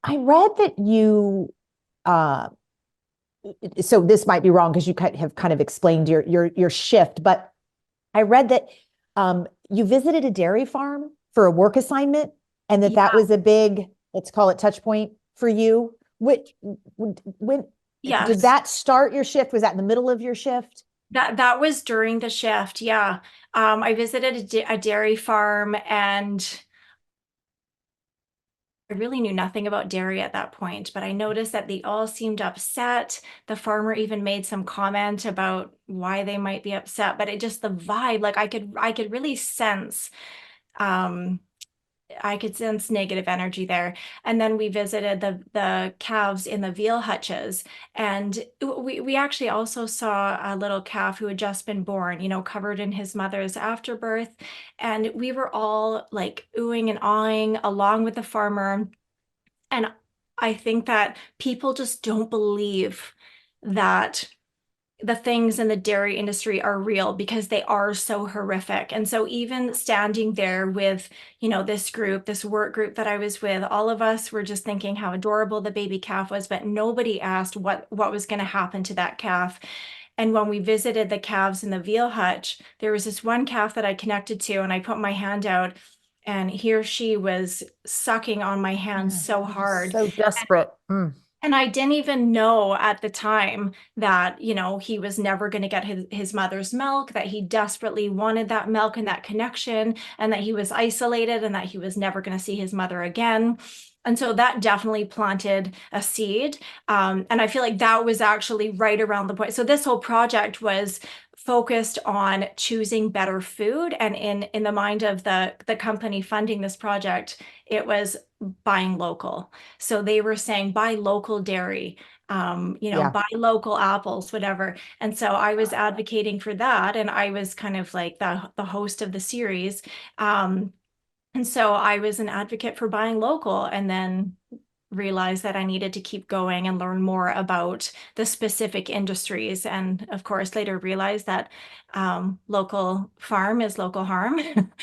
I read that you uh so this might be wrong because you have kind of explained your shift, but I read that you visited a dairy farm for a work assignment and that Yeah. was a big, let's call it touch point for you. Which when did Yes. that start your shift? Was that in the middle of your shift? That was during the shift. Yeah. I visited a dairy farm and I really knew nothing about dairy at that point, but I noticed that they all seemed upset. The farmer even made some comment about why they might be upset, but it just the vibe, like I could really sense um negative energy there. And then we visited the calves in the veal hutches, and we actually also saw a little calf who had just been born, covered in his mother's afterbirth, and we were all like oohing and awing along with the farmer. And I think that people just don't believe that the things in the dairy industry are real because they are so horrific. And so even standing there with, this work group that I was with, all of us were just thinking how adorable the baby calf was, but nobody asked what was going to happen to that calf. And when we visited the calves in the veal hutch, there was this one calf that I connected to, and I put my hand out, and he or she was sucking on my hand Yeah, so hard. so desperate. And I didn't even know at the time that, he was never going to get his mother's milk, that he desperately wanted that milk and that connection, and that he was isolated and that he was never going to see his mother again. And so that definitely planted a seed. And I feel like that was actually right around the point. So this whole project was focused on choosing better food. And in the mind of the company funding this project, it was buying local. So they were saying buy local dairy, Yeah. buy local apples, whatever. And so I was advocating for that, and I was kind of like the host of the series. And so I was an advocate for buying local, and then realized that I needed to keep going and learn more about the specific industries. And of course, later realized that local farm is local harm.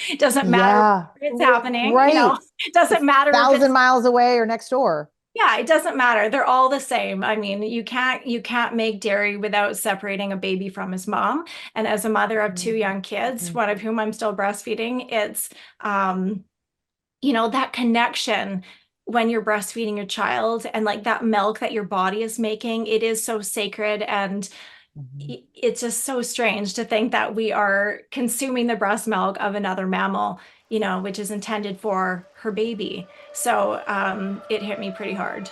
It doesn't matter Yeah. where it's happening, Right. it doesn't It's matter if thousand it's miles away or next door. yeah, it doesn't matter. They're all the same. I mean, you can't make dairy without separating a baby from his mom. And as a mother of two young kids, Mhm. one of whom I'm still breastfeeding, it's um, that connection when you're breastfeeding your child, and like that milk that your body is making, it is so sacred. And Mhm. it's just so strange to think that we are consuming the breast milk of another mammal, which is intended for her baby. So it hit me pretty hard.